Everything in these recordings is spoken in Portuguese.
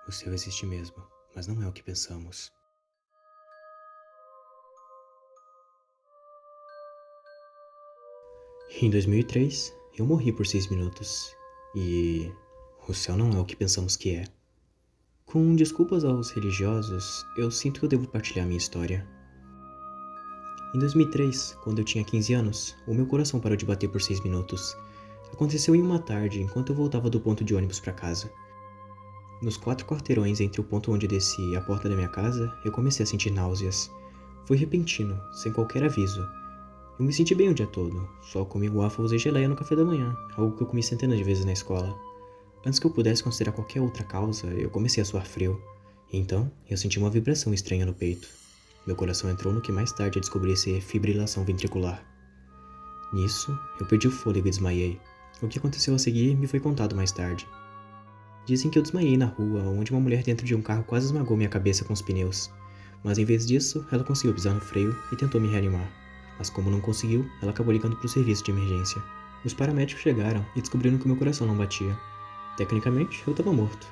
O céu existe mesmo, mas não é o que pensamos. Em 2003, eu morri por 6 minutos. E o céu não é o que pensamos que é. Com desculpas aos religiosos, eu sinto que eu devo partilhar minha história. Em 2003, quando eu tinha 15 anos, o meu coração parou de bater por 6 minutos. Aconteceu em uma tarde, enquanto eu voltava do ponto de ônibus para casa. Nos 4 quarteirões entre o ponto onde desci e a porta da minha casa, eu comecei a sentir náuseas. Foi repentino, sem qualquer aviso. Eu me senti bem o dia todo, só comi waffles e geleia no café da manhã, algo que eu comi centenas de vezes na escola. Antes que eu pudesse considerar qualquer outra causa, eu comecei a suar frio. E então, eu senti uma vibração estranha no peito. Meu coração entrou no que mais tarde eu descobri ser fibrilação ventricular. Nisso, eu perdi o fôlego e desmaiei. O que aconteceu a seguir me foi contado mais tarde. Dizem que eu desmaiei na rua, onde uma mulher dentro de um carro quase esmagou minha cabeça com os pneus. Mas em vez disso, ela conseguiu pisar no freio e tentou me reanimar. Mas como não conseguiu, ela acabou ligando para o serviço de emergência. Os paramédicos chegaram e descobriram que meu coração não batia. Tecnicamente, eu estava morto.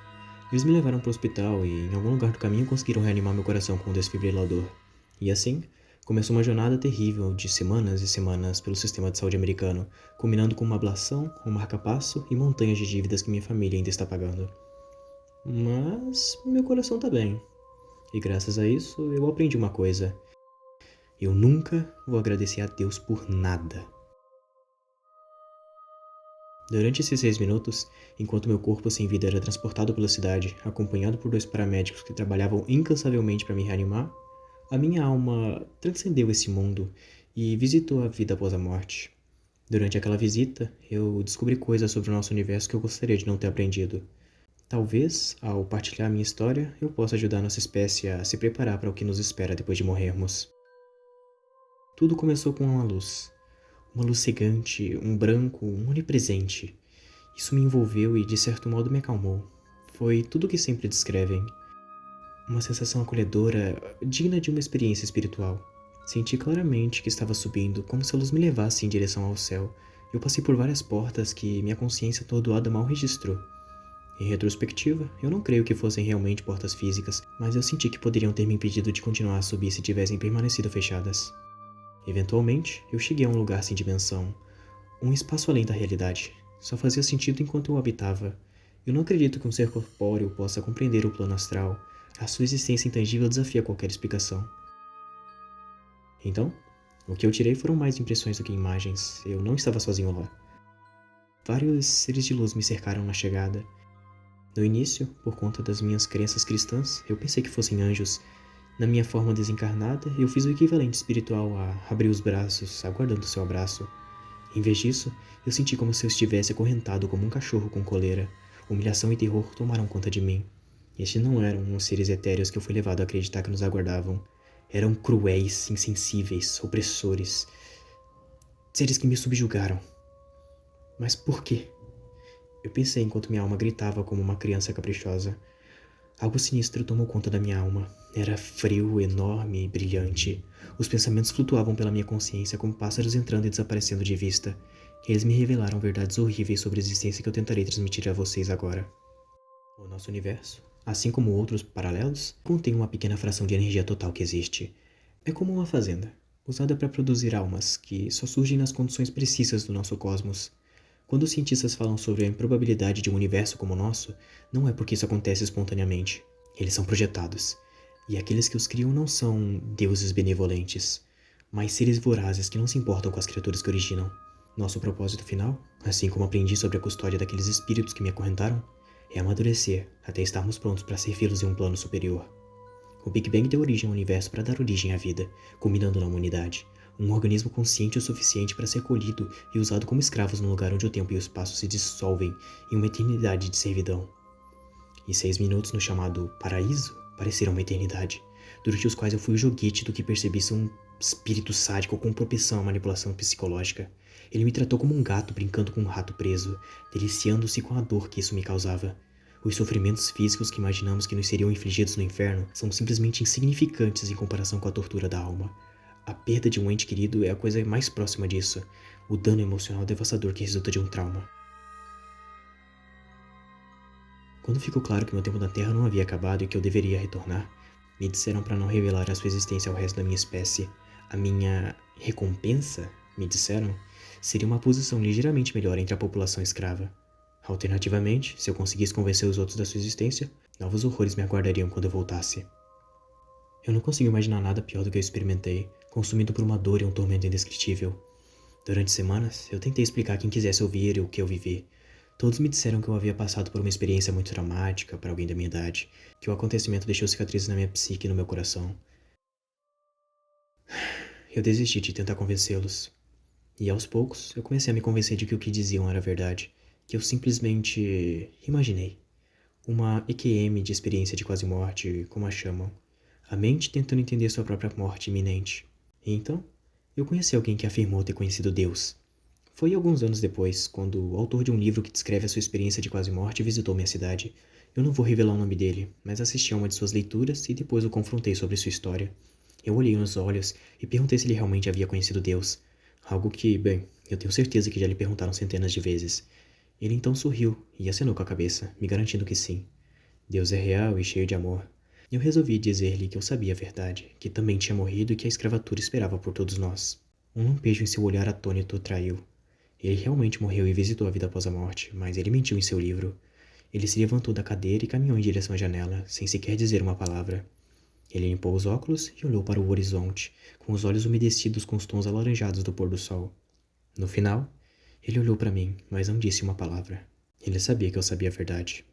Eles me levaram para o hospital e em algum lugar do caminho conseguiram reanimar meu coração com um desfibrilador. E assim, começou uma jornada terrível de semanas e semanas pelo sistema de saúde americano, culminando com uma ablação, um marca-passo e montanhas de dívidas que minha família ainda está pagando. Mas meu coração tá bem. E graças a isso, eu aprendi uma coisa. Eu nunca vou agradecer a Deus por nada. Durante esses 6 minutos, enquanto meu corpo sem vida era transportado pela cidade, acompanhado por 2 paramédicos que trabalhavam incansavelmente para me reanimar, a minha alma transcendeu esse mundo e visitou a vida após a morte. Durante aquela visita, eu descobri coisas sobre o nosso universo que eu gostaria de não ter aprendido. Talvez, ao partilhar minha história, eu possa ajudar nossa espécie a se preparar para o que nos espera depois de morrermos. Tudo começou com uma luz. Uma luz cegante, um branco, um onipresente. Isso me envolveu e de certo modo me acalmou. Foi tudo o que sempre descrevem. Uma sensação acolhedora, digna de uma experiência espiritual. Senti claramente que estava subindo, como se a luz me levasse em direção ao céu. Eu passei por várias portas que minha consciência atordoada mal registrou. Em retrospectiva, eu não creio que fossem realmente portas físicas, mas eu senti que poderiam ter me impedido de continuar a subir se tivessem permanecido fechadas. Eventualmente, eu cheguei a um lugar sem dimensão, um espaço além da realidade. Só fazia sentido enquanto eu habitava. Eu não acredito que um ser corpóreo possa compreender o plano astral. A sua existência intangível desafia qualquer explicação. Então, o que eu tirei foram mais impressões do que imagens. Eu não estava sozinho lá. Vários seres de luz me cercaram na chegada. No início, por conta das minhas crenças cristãs, eu pensei que fossem anjos. Na minha forma desencarnada, eu fiz o equivalente espiritual a abrir os braços, aguardando seu abraço. Em vez disso, eu senti como se eu estivesse acorrentado como um cachorro com coleira. Humilhação e terror tomaram conta de mim. Estes não eram os seres etéreos que eu fui levado a acreditar que nos aguardavam. Eram cruéis, insensíveis, opressores. Seres que me subjugaram. Mas por quê? Eu pensei enquanto minha alma gritava como uma criança caprichosa. Algo sinistro tomou conta da minha alma. Era frio, enorme e brilhante. Os pensamentos flutuavam pela minha consciência como pássaros entrando e desaparecendo de vista. Eles me revelaram verdades horríveis sobre a existência que eu tentarei transmitir a vocês agora. O nosso universo, assim como outros paralelos, contém uma pequena fração de energia total que existe. É como uma fazenda, usada para produzir almas que só surgem nas condições precisas do nosso cosmos. Quando os cientistas falam sobre a improbabilidade de um universo como o nosso, não é porque isso acontece espontaneamente. Eles são projetados. E aqueles que os criam não são deuses benevolentes, mas seres vorazes que não se importam com as criaturas que originam. Nosso propósito final, assim como aprendi sobre a custódia daqueles espíritos que me acorrentaram, é amadurecer até estarmos prontos para servi-los em um plano superior. O Big Bang deu origem ao universo para dar origem à vida, culminando na humanidade. Um organismo consciente o suficiente para ser colhido e usado como escravos num lugar onde o tempo e o espaço se dissolvem em uma eternidade de servidão. E 6 minutos no chamado paraíso pareceram uma eternidade, durante os quais eu fui o joguete do que percebi ser um espírito sádico com propensão à manipulação psicológica. Ele me tratou como um gato brincando com um rato preso, deliciando-se com a dor que isso me causava. Os sofrimentos físicos que imaginamos que nos seriam infligidos no inferno são simplesmente insignificantes em comparação com a tortura da alma. A perda de um ente querido é a coisa mais próxima disso, o dano emocional devastador que resulta de um trauma. Quando ficou claro que meu tempo na Terra não havia acabado e que eu deveria retornar, me disseram para não revelar a sua existência ao resto da minha espécie. A minha recompensa, me disseram, seria uma posição ligeiramente melhor entre a população escrava. Alternativamente, se eu conseguisse convencer os outros da sua existência, novos horrores me aguardariam quando eu voltasse. Eu não consigo imaginar nada pior do que eu experimentei, consumido por uma dor e um tormento indescritível. Durante semanas, eu tentei explicar a quem quisesse ouvir o que eu vivi. Todos me disseram que eu havia passado por uma experiência muito traumática para alguém da minha idade, que o acontecimento deixou cicatrizes na minha psique e no meu coração. Eu desisti de tentar convencê-los. E aos poucos, eu comecei a me convencer de que o que diziam era verdade, que eu simplesmente imaginei. Uma EQM de experiência de quase morte, como a chamam. A mente tentando entender sua própria morte iminente. E então, eu conheci alguém que afirmou ter conhecido Deus. Foi alguns anos depois, quando o autor de um livro que descreve a sua experiência de quase morte visitou minha cidade. Eu não vou revelar o nome dele, mas assisti a uma de suas leituras e depois o confrontei sobre sua história. Eu olhei nos olhos e perguntei se ele realmente havia conhecido Deus. Algo que, bem, eu tenho certeza que já lhe perguntaram centenas de vezes. Ele então sorriu e acenou com a cabeça, me garantindo que sim. Deus é real e cheio de amor. Eu resolvi dizer-lhe que eu sabia a verdade, que também tinha morrido e que a escravatura esperava por todos nós. Um lampejo em seu olhar atônito o traiu. Ele realmente morreu e visitou a vida após a morte, mas ele mentiu em seu livro. Ele se levantou da cadeira e caminhou em direção à janela, sem sequer dizer uma palavra. Ele limpou os óculos e olhou para o horizonte, com os olhos umedecidos com os tons alaranjados do pôr do sol. No final, ele olhou para mim, mas não disse uma palavra. Ele sabia que eu sabia a verdade.